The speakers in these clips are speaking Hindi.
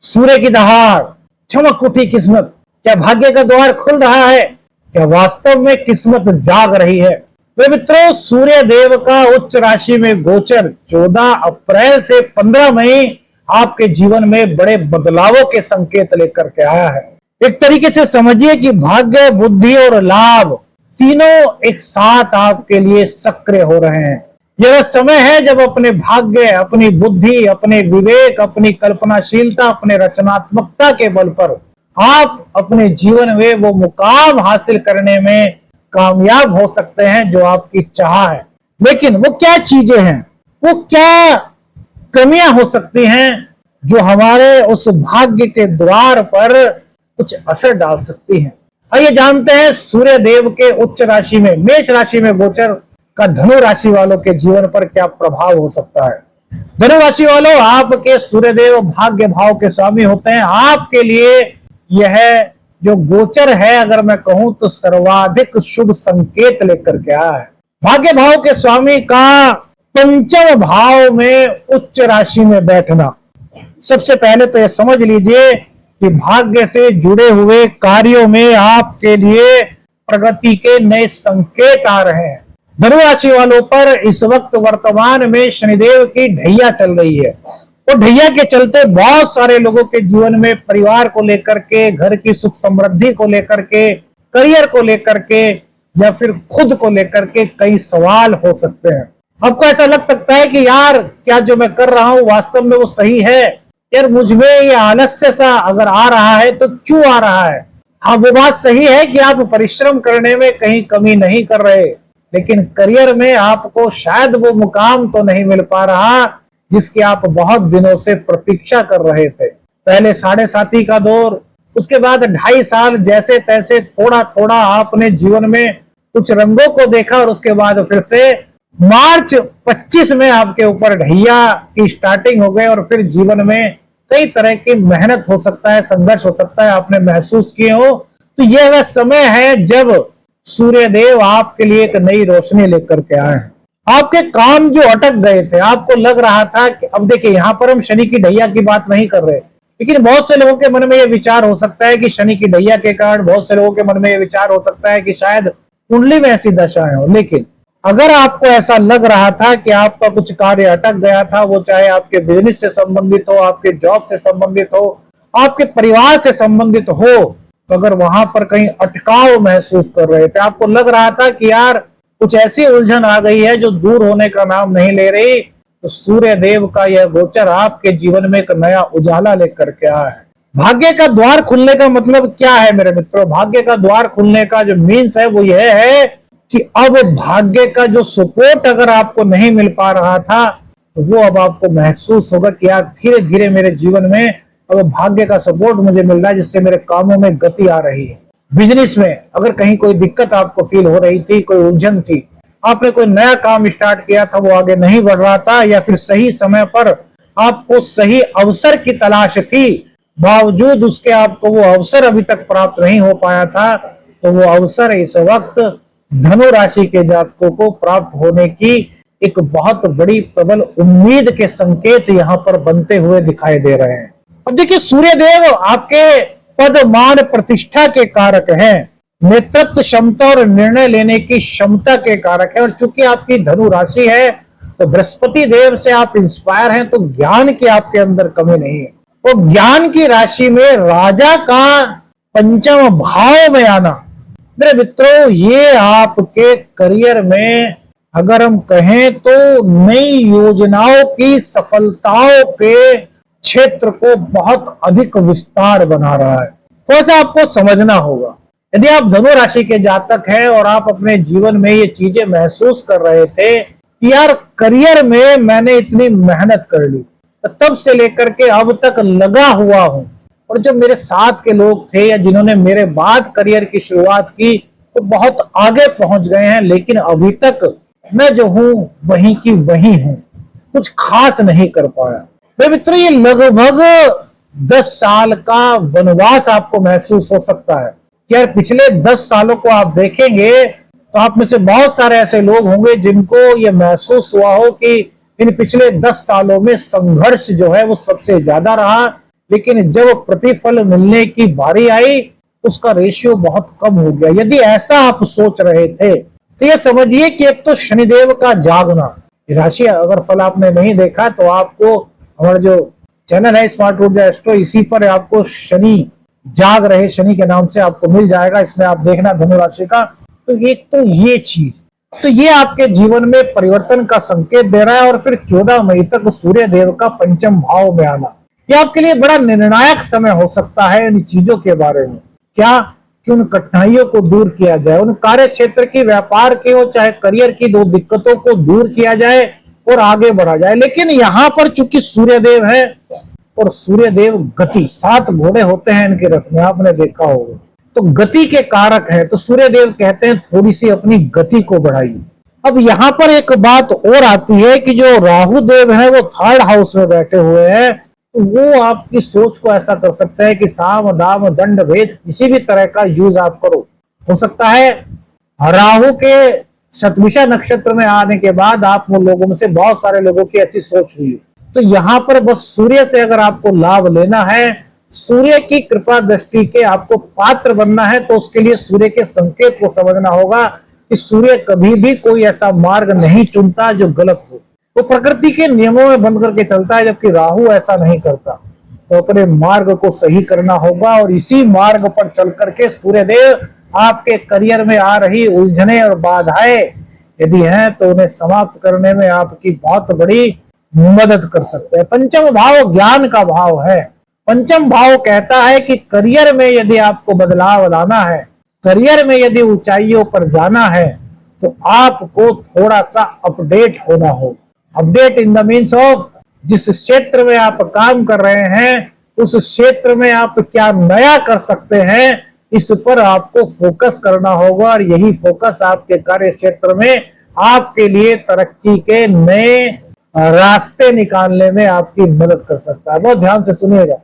सूर्य की दहाड़, चमक उठी किस्मत। क्या भाग्य का द्वार खुल रहा है? क्या वास्तव में किस्मत जाग रही है? तो मित्रों, सूर्य देव का उच्च राशि में गोचर 14 अप्रैल से 15 मई आपके जीवन में बड़े बदलावों के संकेत लेकर के आया है। एक तरीके से समझिए कि भाग्य, बुद्धि और लाभ तीनों एक साथ आपके लिए सक्रिय हो रहे हैं। यह समय है जब अपने भाग्य, अपनी बुद्धि, अपने विवेक, अपनी कल्पनाशीलता, अपने रचनात्मकता के बल पर आप अपने जीवन में वो मुकाम हासिल करने में कामयाब हो सकते हैं जो आपकी चाह है। लेकिन वो क्या चीजें हैं, वो क्या कमियां हो सकती हैं जो हमारे उस भाग्य के द्वार पर कुछ असर डाल सकती हैं। आइए जानते हैं सूर्य देव के उच्च राशि में, मेष राशि में गोचर का धनु राशि वालों के जीवन पर क्या प्रभाव हो सकता है। धनु राशि वालों, आपके सूर्य देव भाग्य भाव के स्वामी होते हैं। आपके लिए यह जो गोचर है, अगर मैं कहूं तो सर्वाधिक शुभ संकेत लेकर के आया है। भाग्य भाव के स्वामी का पंचम भाव में उच्च राशि में बैठना, सबसे पहले तो यह समझ लीजिए कि भाग्य से जुड़े हुए कार्यों में आपके लिए प्रगति के नए संकेत आ रहे हैं। धनु राशि वालों पर इस वक्त वर्तमान में शनिदेव की ढैया चल रही है। तो ढैया के चलते बहुत सारे लोगों के जीवन में परिवार को लेकर के, घर की सुख समृद्धि को लेकर के, करियर को लेकर के या फिर खुद को लेकर के कई सवाल हो सकते हैं। आपको ऐसा लग सकता है कि यार क्या जो मैं कर रहा हूं वास्तव में वो सही है? यार मुझमें ये आलस्य सा अगर आ रहा है तो क्यों आ रहा है? हाँ, वो बात सही है कि आप परिश्रम करने में कहीं कमी नहीं कर रहे, लेकिन करियर में आपको शायद वो मुकाम तो नहीं मिल पा रहा जिसकी आप बहुत दिनों से प्रतीक्षा कर रहे थे। पहले 7.5 का दौर, उसके बाद 2.5 साल जैसे तैसे थोड़ा थोड़ा आपने जीवन में कुछ रंगों को देखा और उसके बाद फिर से मार्च 25 में आपके ऊपर ढैया की स्टार्टिंग हो गई और फिर जीवन में कई तरह की मेहनत हो सकता है, संघर्ष हो सकता है, आपने महसूस किए हो। तो यह वह समय है जब सूर्य देव आपके लिए एक नई रोशनी लेकर के आए हैं। आपके काम जो अटक गए थे, आपको लग रहा था कि अब देखिए यहां पर हम शनि की ढैया की बात नहीं कर रहे, लेकिन बहुत से लोगों के मन में यह विचार हो सकता है कि शनि की ढैया के कारण बहुत से लोगों के मन में यह विचार हो सकता है कि शायद कुंडली में ऐसी दशाएं हो। लेकिन अगर आपको ऐसा लग रहा था कि आपका कुछ कार्य अटक गया था, वो चाहे आपके बिजनेस से संबंधित हो, आपके जॉब से संबंधित हो, आपके परिवार से संबंधित हो, तो अगर वहां पर कहीं अटकाव महसूस कर रहे थे, आपको लग रहा था कि यार कुछ ऐसी उलझन आ गई है जो दूर होने का नाम नहीं ले रही, तो सूर्य देव का यह गोचर आपके जीवन में एक नया उजाला लेकर के आया है। भाग्य का द्वार खुलने का मतलब क्या है मेरे मित्रों? भाग्य का द्वार खुलने का जो मीन्स है वो यह है कि अब भाग्य का जो सपोर्ट अगर आपको नहीं मिल पा रहा था, तो वो अब आपको महसूस होगा कि यार धीरे धीरे मेरे जीवन में अब भाग्य का सपोर्ट मुझे मिल रहा है, जिससे मेरे कामों में गति आ रही है। बिजनेस में अगर कहीं कोई दिक्कत आपको फील हो रही थी, कोई उलझन थी, आपने कोई नया काम स्टार्ट किया था, वो आगे नहीं बढ़ रहा था, या फिर सही समय पर आपको सही अवसर की तलाश थी, बावजूद उसके आपको वो अवसर अभी तक प्राप्त नहीं हो पाया था, तो वो अवसर इस वक्त धनु राशि के जातकों को प्राप्त होने की एक बहुत बड़ी प्रबल उम्मीद के संकेत यहाँ पर बनते हुए दिखाई दे रहे हैं। अब देखिए, सूर्य देव आपके पद, मान, प्रतिष्ठा के कारक हैं, नेतृत्व क्षमता और निर्णय लेने की क्षमता के कारक है। और चूंकि आपकी धनु राशि है तो बृहस्पति देव से आप इंस्पायर हैं, तो ज्ञान की आपके अंदर कमी नहीं है। तो ज्ञान की राशि में राजा का पंचम भाव में आना, मेरे मित्रों, ये आपके करियर में अगर हम कहें तो नई योजनाओं की सफलताओं के क्षेत्र को बहुत अधिक विस्तार बना रहा है। तो ऐसा आपको समझना होगा। यदि आप धनु राशि के जातक हैं और आप अपने जीवन में ये चीजें महसूस कर रहे थे कि यार करियर में मैंने इतनी मेहनत कर ली, तो तब से लेकर के अब तक लगा हुआ हूं, और जो मेरे साथ के लोग थे या जिन्होंने मेरे बाद करियर की शुरुआत की तो बहुत आगे पहुंच गए हैं, लेकिन अभी तक मैं जो हूं वहीं की वहीं हूं, कुछ खास नहीं कर पाया। मेरे मित्रों, ये लगभग 10 साल का वनवास आपको महसूस हो सकता है कि यार पिछले 10 सालों को आप देखेंगे तो आप में से बहुत सारे ऐसे लोग होंगे जिनको ये महसूस हुआ हो कि इन पिछले 10 सालों में संघर्ष जो है वो सबसे ज्यादा रहा, लेकिन जब प्रतिफल मिलने की बारी आई उसका रेशियो बहुत कम हो गया। यदि ऐसा आप सोच रहे थे तो ये समझिए कि एक तो शनिदेव का जागना, राशि अगर फल आपने नहीं देखा तो आपको हमारा जो चैनल है स्मार्ट ऊर्जा एस्ट्रो, इसी पर आपको शनि जाग रहे शनि के नाम से आपको मिल जाएगा। इसमें आप देखना धनु राशि का। तो ये चीज तो ये आपके जीवन में परिवर्तन का संकेत दे रहा है। और फिर 14 मई तक सूर्य देव का पंचम भाव में आना, ये आपके लिए बड़ा निर्णायक समय हो सकता है इन चीजों के बारे में। क्या कि उन कठिनाइयों को दूर किया जाए, उन कार्य क्षेत्र की, व्यापार की हो चाहे करियर की, दो दिक्कतों को दूर किया जाए और आगे बढ़ा जाए। लेकिन यहाँ पर चूंकि सूर्य देव है और सूर्य देव गति, 7 घोड़े होते हैं इनके रथ में, आपने देखा होगा, तो गति के कारक है। तो सूर्य देव कहते हैं थोड़ी सी अपनी गति को बढ़ाइए। अब यहाँ पर एक बात और आती है कि जो राहु देव है वो 3rd हाउस में बैठे हुए हैं, तो वो आपकी सोच को ऐसा कर सकते हैं कि साम दाम दंड भेद किसी भी तरह का यूज आप करो। हो सकता है राहु के शतभिषा नक्षत्र में आने के बाद आप वो लोगों में से बहुत सारे लोगों की ऐसी सोच हुई। तो यहाँ पर बस सूर्य से अगर आपको लाभ लेना है, सूर्य की कृपा दृष्टि के आपको पात्र बनना है, तो उसके लिए सूर्य के संकेत को समझना होगा कि सूर्य कभी भी कोई ऐसा मार्ग नहीं चुनता जो गलत हो। वो प्रकृति के नियमों में बंद करके चलता है, जबकि राहु ऐसा नहीं करता। तो अपने मार्ग को सही करना होगा और इसी मार्ग पर चल करके सूर्य देव आपके करियर में आ रही उलझने और बाधाएं यदि हैं तो उन्हें समाप्त करने में आपकी बहुत बड़ी मदद कर सकते हैं। पंचम भाव ज्ञान का भाव है। पंचम भाव कहता है कि करियर में यदि आपको बदलाव लाना है, करियर में यदि ऊंचाइयों पर जाना है, तो आपको थोड़ा सा अपडेट होना हो। Update in the means of जिस क्षेत्र में आप काम कर रहे हैं उस क्षेत्र में आप क्या नया कर सकते हैं, इस पर आपको फोकस करना होगा। और यही फोकस आपके कार्य क्षेत्र में आपके लिए तरक्की के नए रास्ते निकालने में आपकी मदद कर सकता है। बहुत ध्यान से सुनिएगा,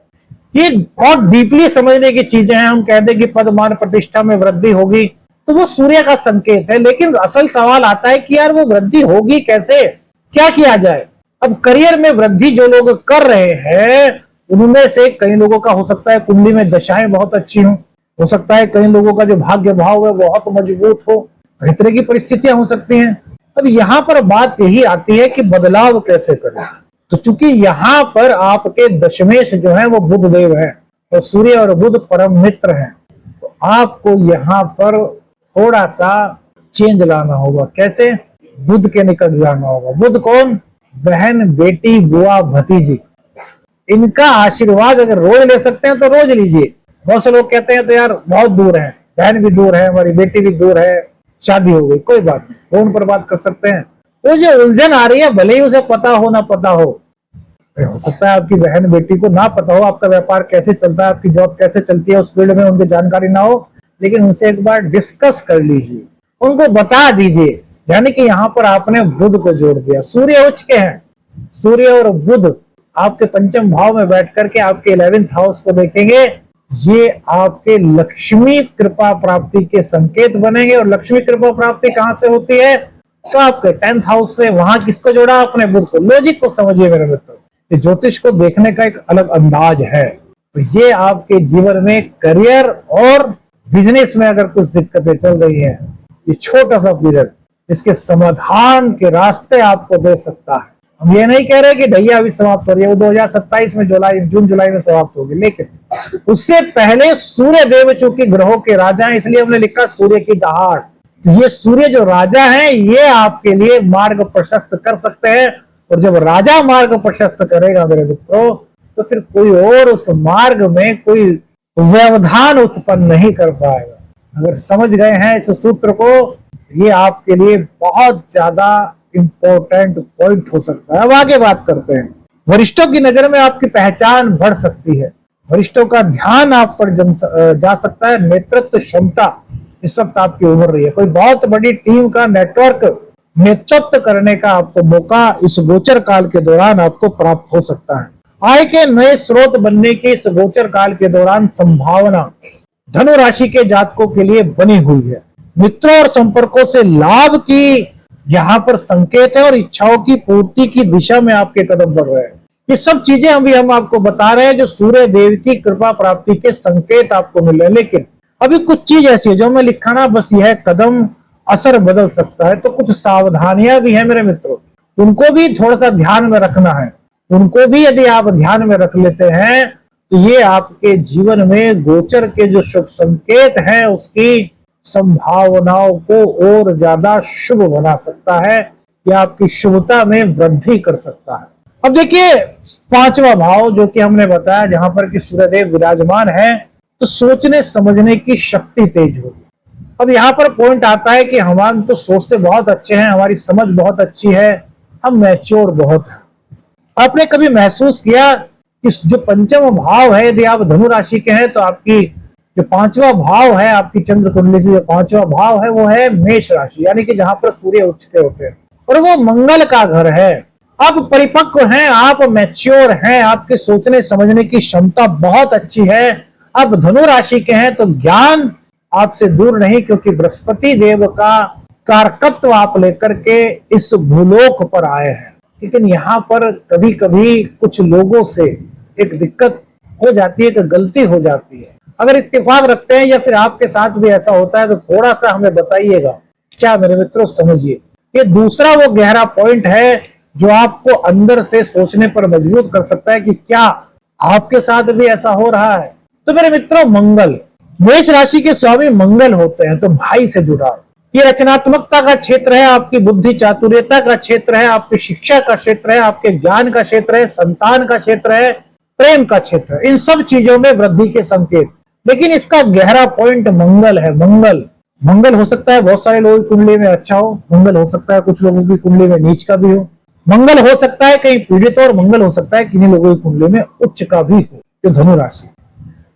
ये बहुत डीपली समझने की चीजें हैं। हम कहते हैं कि पद मान प्रतिष्ठा में वृद्धि होगी, तो वो सूर्य का संकेत है। लेकिन असल सवाल आता है कि यार वो वृद्धि होगी कैसे, क्या किया जाए। अब करियर में वृद्धि जो लोग कर रहे हैं उनमें से कई लोगों का हो सकता है कुंडली में दशाएं बहुत अच्छी हो सकता है कई लोगों का जो भाग्य भाव है बहुत मजबूत हो, कई तरह की परिस्थितियां हो सकती हैं। अब यहाँ पर बात यही आती है कि बदलाव कैसे करें। तो चूंकि यहाँ पर आपके दशमेश जो है वो बुध देव है और सूर्य और बुध परम मित्र हैं, तो आपको यहाँ पर थोड़ा सा चेंज लाना होगा। कैसे? बुध के निकट जाना होगा। बुध कौन? बहन, बेटी, बुआ, भतीजी, इनका आशीर्वाद अगर रोज ले सकते हैं तो रोज लीजिए। बहुत से लोग कहते हैं तो यार बहुत दूर है, बहन भी दूर है, हमारी बेटी भी दूर है, शादी हो गई, कोई बात नहीं, फोन पर बात कर सकते हैं। वो जो उलझन आ रही है भले ही उसे पता हो ना पता हो सकता है आपकी बहन बेटी को ना पता हो आपका व्यापार कैसे चलता है, आपकी जॉब कैसे चलती है, उस फील्ड में उनकी जानकारी ना हो, लेकिन उनसे एक बार डिस्कस कर लीजिए, उनको बता दीजिए। यानी कि यहाँ पर आपने बुध को जोड़ दिया। सूर्य उच्च के हैं, सूर्य और बुध आपके पंचम भाव में बैठ करके आपके 11th हाउस को देखेंगे। ये आपके लक्ष्मी कृपा प्राप्ति के संकेत बनेंगे। और लक्ष्मी कृपा प्राप्ति कहां से होती है? तो आपके 10th हाउस से। वहां किसको जोड़ा? अपने बुध को। लॉजिक को समझिए मेरे मित्र, ज्योतिष को देखने का एक अलग अंदाज है। तो ये आपके जीवन में करियर और बिजनेस में अगर कुछ दिक्कतें चल रही हैं, ये छोटा सा पीरियड इसके समाधान के रास्ते आपको दे सकता है। हम ये नहीं कह रहे कि ढैया अभी समाप्त हो रही है, वो 2027 में जून जुलाई में समाप्त होगी, लेकिन उससे पहले सूर्य देव चूंकि ग्रहों के राजा हैं, इसलिए हमने लिखा सूर्य की दहाड़। तो ये सूर्य जो राजा हैं ये आपके लिए मार्ग प्रशस्त कर सकते हैं। और जब राजा मार्ग प्रशस्त करेगा मेरे मित्रों, तो फिर कोई और उस मार्ग में कोई व्यवधान उत्पन्न नहीं कर पाएगा। अगर समझ गए हैं इस सूत्र को, ये आपके लिए बहुत ज्यादा इंपॉर्टेंट पॉइंट हो सकता है। अब आगे बात करते हैं। वरिष्ठों की नजर में आपकी पहचान बढ़ सकती है, वरिष्ठों का ध्यान आप पर जा सकता है। नेतृत्व क्षमता इस वक्त आपकी उभर रही है। कोई बहुत बड़ी टीम का नेटवर्क नेतृत्व करने का आपको मौका इस गोचर काल के दौरान आपको प्राप्त हो सकता है। आय के नए स्रोत बनने की इस गोचर काल के दौरान संभावना धनु राशि के जातकों के लिए बनी हुई है। मित्रों और संपर्कों से लाभ की यहाँ पर संकेत है और इच्छाओं की पूर्ति की दिशा में आपके कदम बढ़ रहे हैं। ये सब चीजें हम आपको बता रहे हैं जो सूर्य देव की कृपा प्राप्ति के संकेत आपको मिल रहे हैं। लेकिन अभी कुछ चीज ऐसी है जो मैं लिखा ना, बस यह कदम असर बदल सकता है। तो कुछ सावधानियां भी है मेरे मित्रों, उनको भी थोड़ा सा ध्यान में रखना है। उनको भी यदि आप ध्यान में रख लेते हैं तो ये आपके जीवन में गोचर के जो शुभ संकेत हैं उसकी संभावनाओं को और ज्यादा शुभ बना सकता है, या आपकी शुभता में वृद्धि कर सकता है। अब देखिए, पांचवा भाव जो कि हमने बताया जहां पर कि सूर्यदेव विराजमान है, तो सोचने समझने की शक्ति तेज होगी। अब यहाँ पर पॉइंट आता है कि हम तो सोचते बहुत अच्छे हैं, हमारी समझ बहुत अच्छी है, हम मैच्योर बहुत हैं। आपने कभी महसूस किया कि जो पंचम भाव है, यदि आप धनु राशि के हैं तो आपकी जो पांचवा भाव है, आपकी चंद्र कुंडली से जो पांचवा भाव है वो है मेष राशि, यानी कि जहां पर सूर्य उच्चते होते हैं और वो मंगल का घर है। आप परिपक्व हैं, आप मैच्योर हैं, आपके सोचने समझने की क्षमता बहुत अच्छी है। आप धनु राशि के हैं तो ज्ञान आपसे दूर नहीं, क्योंकि बृहस्पति देव का कारकत्व आप लेकर के इस भूलोक पर आए हैं। लेकिन यहाँ पर कभी कभी कुछ लोगों से एक दिक्कत हो जाती है, कि गलती हो जाती है। अगर इत्तेफाक रखते हैं या फिर आपके साथ भी ऐसा होता है तो थोड़ा सा हमें बताइएगा। क्या मेरे मित्रों, समझिए, ये दूसरा वो गहरा पॉइंट है जो आपको अंदर से सोचने पर मजबूर कर सकता है कि क्या आपके साथ भी ऐसा हो रहा है। तो मेरे मित्रों, मंगल, मेष राशि के स्वामी मंगल होते हैं, तो भाई से जुड़ा ये रचनात्मकता का क्षेत्र है, आपकी बुद्धि चातुर्यता का क्षेत्र है, आपकी शिक्षा का क्षेत्र है, आपके ज्ञान का क्षेत्र है, संतान का क्षेत्र है, प्रेम का क्षेत्र है, इन सब चीजों में वृद्धि के संकेत। लेकिन इसका गहरा पॉइंट मंगल है। मंगल हो सकता है बहुत सारे लोगों की कुंडली में अच्छा हो, मंगल हो सकता है कुछ लोगों की कुंडली में नीच का भी हो, मंगल हो सकता है कहीं पीड़ित हो, और मंगल हो सकता है किन्हीं लोगों की कुंडली में उच्च का भी हो, जो धनु राशि।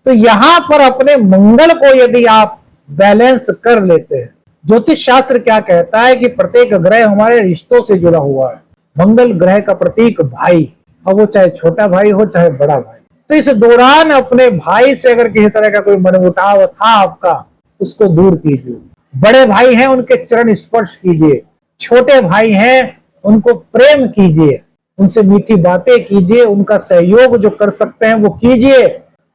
तो यहां पर अपने मंगल को यदि आप बैलेंस कर लेते हैं, ज्योतिष शास्त्र क्या कहता है कि प्रत्येक ग्रह हमारे रिश्तों से जुड़ा हुआ है। मंगल ग्रह का प्रतीक भाई, अब वो चाहे छोटा भाई हो चाहे बड़ा भाई। तो इस दौरान अपने भाई से अगर किसी तरह का कोई मनमुटाव था आपका, उसको दूर कीजिए। बड़े भाई हैं, उनके चरण स्पर्श कीजिए। छोटे भाई हैं, उनको प्रेम कीजिए, उनसे मीठी बातें कीजिए, उनका सहयोग जो कर सकते हैं वो कीजिए।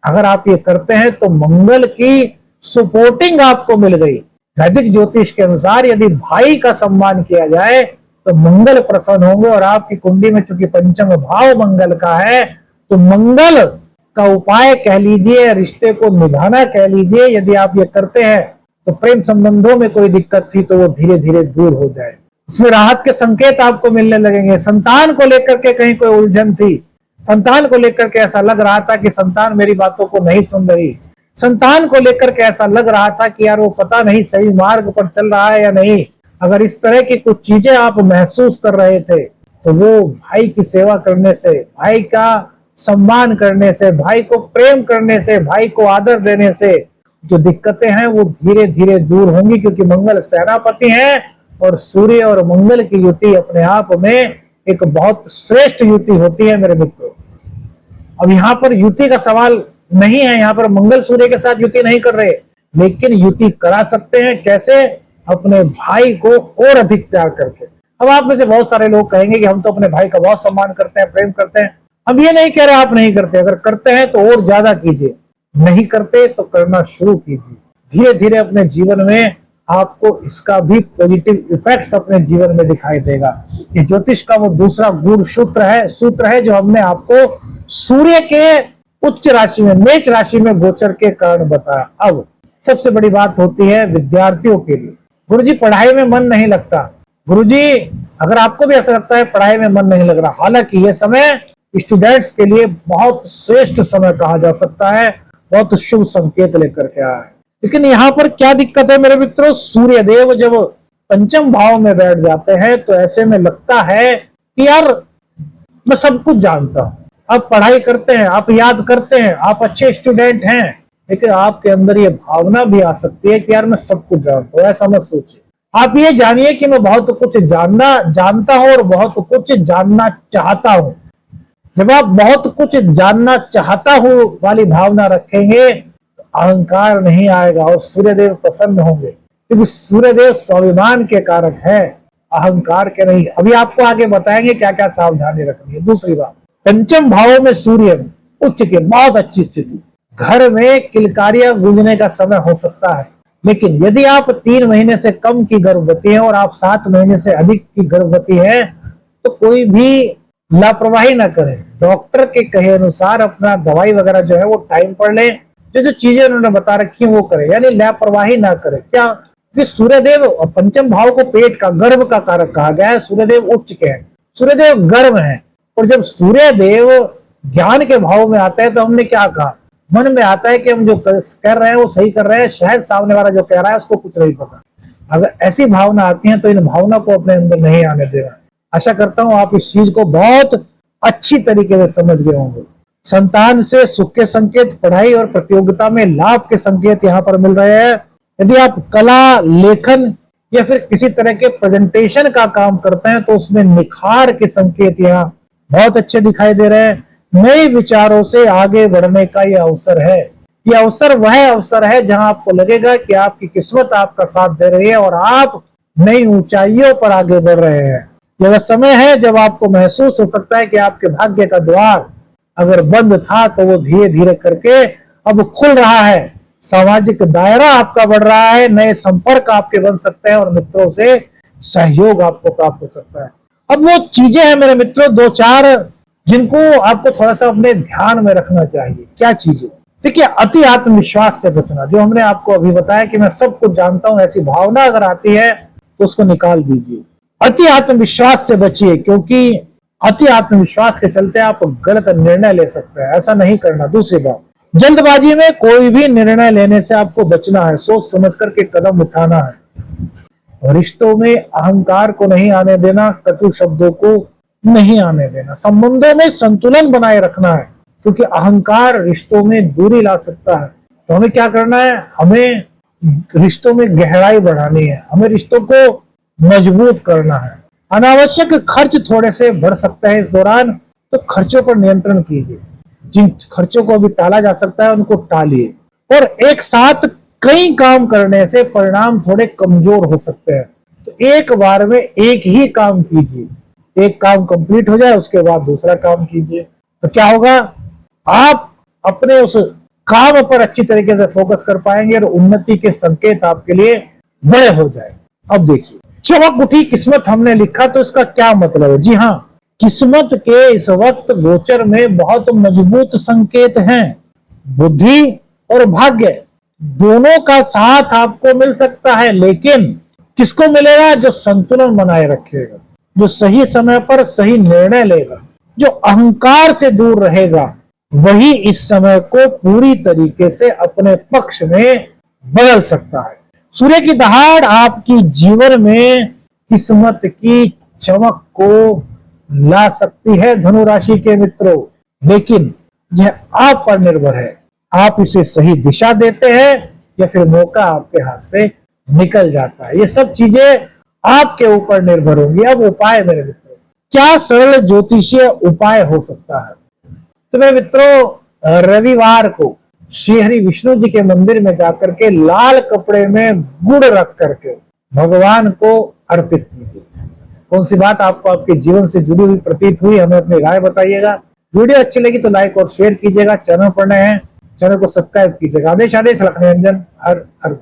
अगर आप ये करते हैं तो मंगल की सपोर्टिंग आपको मिल गई। वैदिक ज्योतिष के अनुसार यदि भाई का सम्मान किया जाए तो मंगल प्रसन्न होंगे, और आपकी कुंडली में चूंकि पंचम भाव मंगल का है, तो मंगल का उपाय कह लीजिए, रिश्ते को निभाना कह लीजिए, यदि आप ये करते हैं तो प्रेम संबंधों में कोई दिक्कत थी तो वो धीरे धीरे दूर हो जाए, उसमें राहत के संकेत आपको मिलने लगेंगे। संतान को लेकर के कहीं कोई उलझन थी, संतान को लेकर के ऐसा लग रहा था कि संतान मेरी बातों को नहीं सुन रही, संतान को लेकर के ऐसा लग रहा था कि यार वो पता नहीं सही मार्ग पर चल रहा है या नहीं, अगर इस तरह की कुछ चीजें आप महसूस कर रहे थे तो वो भाई की सेवा करने से, भाई का सम्मान करने से, भाई को प्रेम करने से, भाई को आदर देने से जो दिक्कतें हैं वो धीरे धीरे दूर होंगी, क्योंकि मंगल सेनापति हैं और सूर्य और मंगल की युति अपने आप में एक बहुत श्रेष्ठ युति होती है मेरे मित्रों। अब यहाँ पर युति का सवाल नहीं है, यहाँ पर मंगल सूर्य के साथ युति नहीं कर रहे, लेकिन युति करा सकते हैं। कैसे? अपने भाई को और अधिक प्यार करके। अब आप में से बहुत सारे लोग कहेंगे कि हम तो अपने भाई का बहुत सम्मान करते हैं, प्रेम करते हैं। हम ये नहीं कह रहे आप नहीं करते, अगर करते हैं तो और ज्यादा कीजिए, नहीं करते तो करना शुरू कीजिए। धीरे धीरे अपने जीवन में आपको इसका भी पॉजिटिव इफेक्ट्स अपने जीवन में दिखाई देगा। ये ज्योतिष का वो दूसरा गूढ़ सूत्र है जो हमने आपको सूर्य के उच्च राशि में, मेष राशि में गोचर के कारण बताया। अब सबसे बड़ी बात होती है विद्यार्थियों के लिए, गुरुजी पढ़ाई में मन नहीं लगता। गुरुजी, अगर आपको भी ऐसा लगता है पढ़ाई में मन नहीं लग रहा, हालांकि ये समय स्टूडेंट्स के लिए बहुत श्रेष्ठ समय कहा जा सकता है, बहुत शुभ संकेत लेकर के आया है। लेकिन यहाँ पर क्या दिक्कत है मेरे मित्रों, सूर्य देव जब पंचम भाव में बैठ जाते हैं तो ऐसे में लगता है कि यार मैं सब कुछ जानता हूं। आप पढ़ाई करते हैं, आप याद करते हैं, आप अच्छे स्टूडेंट हैं, लेकिन आपके अंदर ये भावना भी आ सकती है कि यार मैं सब कुछ जानता हूं। ऐसा मत सोचिए, आप ये जानिए कि मैं बहुत कुछ जानता हूं और बहुत कुछ जानना चाहता हूं। जब आप बहुत कुछ जानना चाहता हूं वाली भावना रखेंगे तो अहंकार नहीं आएगा और सूर्यदेव प्रसन्न होंगे, क्योंकि सूर्यदेव स्वाभिमान के कारक है, अहंकार के नहीं। अभी आपको आगे बताएंगे क्या क्या सावधानी रखनी है। दूसरी बात, पंचम भाव में सूर्य उच्च के, बहुत अच्छी स्थिति। घर में किलकारियां गूंजने का समय हो सकता है, लेकिन यदि आप 3 महीने से कम की गर्भवती हैं और आप 7 महीने से अधिक की गर्भवती है, तो कोई भी लापरवाही ना करें। डॉक्टर के कहे अनुसार अपना दवाई वगैरह जो है वो टाइम पर लें, जो चीजें उन्होंने बता रखी है वो करें, यानी लापरवाही ना करें। क्या कि सूर्यदेव पंचम भाव को पेट का, गर्भ का कारक कहा गया है। सूर्यदेव उच्च के हैं, सूर्यदेव गर्भ है। और जब सूर्यदेव ज्ञान के भाव में आता है तो हमने क्या कहा, मन में आता है कि हम जो कर रहे हैं वो सही कर रहे हैं, शायद सामने वाला जो कह रहा है उसको कुछ नहीं पता। अगर ऐसी भावना आती है तो इन भावना को अपने अंदर नहीं आने देना। आशा करता हूं आप इस चीज को बहुत अच्छी तरीके से समझ गए होंगे। संतान से सुख के संकेत, पढ़ाई और प्रतियोगिता में लाभ के संकेत यहाँ पर मिल रहे हैं। यदि आप कला, लेखन या फिर किसी तरह के प्रेजेंटेशन का काम करते हैं तो उसमें निखार के संकेत यहाँ बहुत अच्छे दिखाई दे रहे हैं। नए विचारों से आगे बढ़ने का यह अवसर है। यह अवसर वह अवसर है जहां आपको लगेगा कि आपकी किस्मत आपका साथ दे रही है और आप नई ऊंचाइयों पर आगे बढ़ रहे हैं। यह समय है जब आपको महसूस हो सकता है कि आपके भाग्य का द्वार अगर बंद था तो वो धीरे धीरे करके अब खुल रहा है। सामाजिक दायरा आपका बढ़ रहा है, नए संपर्क आपके बन सकते हैं और मित्रों से सहयोग आपको प्राप्त हो सकता है। अब वो चीजें हैं मेरे मित्रों 2-4 जिनको आपको थोड़ा सा अपने ध्यान में रखना चाहिए। क्या चीजें? देखिए, अति आत्मविश्वास से बचना, जो हमने आपको अभी बताया कि मैं सब कुछ जानता हूं, ऐसी भावना अगर आती है तो उसको निकाल दीजिए। अति आत्मविश्वास से बचिए, क्योंकि अति आत्मविश्वास के चलते आप गलत निर्णय ले सकते हैं, ऐसा नहीं करना। दूसरी बात, जल्दबाजी में कोई भी निर्णय लेने से आपको बचना है, सोच समझ करके कदम उठाना है। रिश्तों में अहंकार को नहीं आने देना, कटु शब्दों को नहीं आने देना। संबंधों में संतुलन बनाए रखना है, क्योंकि अहंकार रिश्तों में दूरी ला सकता है। तो हमें क्या करना है, हमें रिश्तों में गहराई बढ़ानी है, हमें रिश्तों को मजबूत करना है। अनावश्यक खर्च थोड़े से बढ़ सकते हैं इस दौरान, तो खर्चों पर नियंत्रण कीजिए। जिन खर्चों को अभी टाला जा सकता है उनको टालिए। और एक साथ कई काम करने से परिणाम थोड़े कमजोर हो सकते हैं, तो एक बार में एक ही काम कीजिए। एक काम कंप्लीट हो जाए उसके बाद दूसरा काम कीजिए, तो क्या होगा, आप अपने उस काम पर अच्छी तरीके से फोकस कर पाएंगे और उन्नति के संकेत आपके लिए बड़े हो जाए। अब देखिए, चमक उठी किस्मत हमने लिखा, तो इसका क्या मतलब है? जी हाँ, किस्मत के इस वक्त गोचर में बहुत मजबूत संकेत हैं। बुद्धि और भाग्य दोनों का साथ आपको मिल सकता है, लेकिन किसको मिलेगा? जो संतुलन बनाए रखेगा, जो सही समय पर सही निर्णय लेगा, जो अहंकार से दूर रहेगा, वही इस समय को पूरी तरीके से अपने पक्ष में बदल सकता है। सूर्य की दहाड़ आपकी जीवन में किस्मत की चमक को ला सकती है धनु राशि के मित्रों, लेकिन यह आप पर निर्भर है। आप इसे सही दिशा देते हैं या फिर मौका आपके हाथ से निकल जाता है। ये सब चीजें आपके ऊपर निर्भर होंगी। अब उपाय मेरे मित्रों, क्या सरल ज्योतिषीय उपाय हो सकता है? तो मेरे मित्रों, रविवार को श्री हरि विष्णु जी के मंदिर में जाकर के लाल कपड़े में गुड़ रख करके भगवान को अर्पित कीजिए। कौन सी बात आपको आपके जीवन से जुड़ी हुई प्रतीत हुई, हमें अपनी राय बताइएगा। वीडियो अच्छी लगी तो लाइक और शेयर कीजिएगा। चैनल पर नए हैं, चैनल को सब्सक्राइब कीजिएगा। आदेश लखनऊ रंजन, हर हर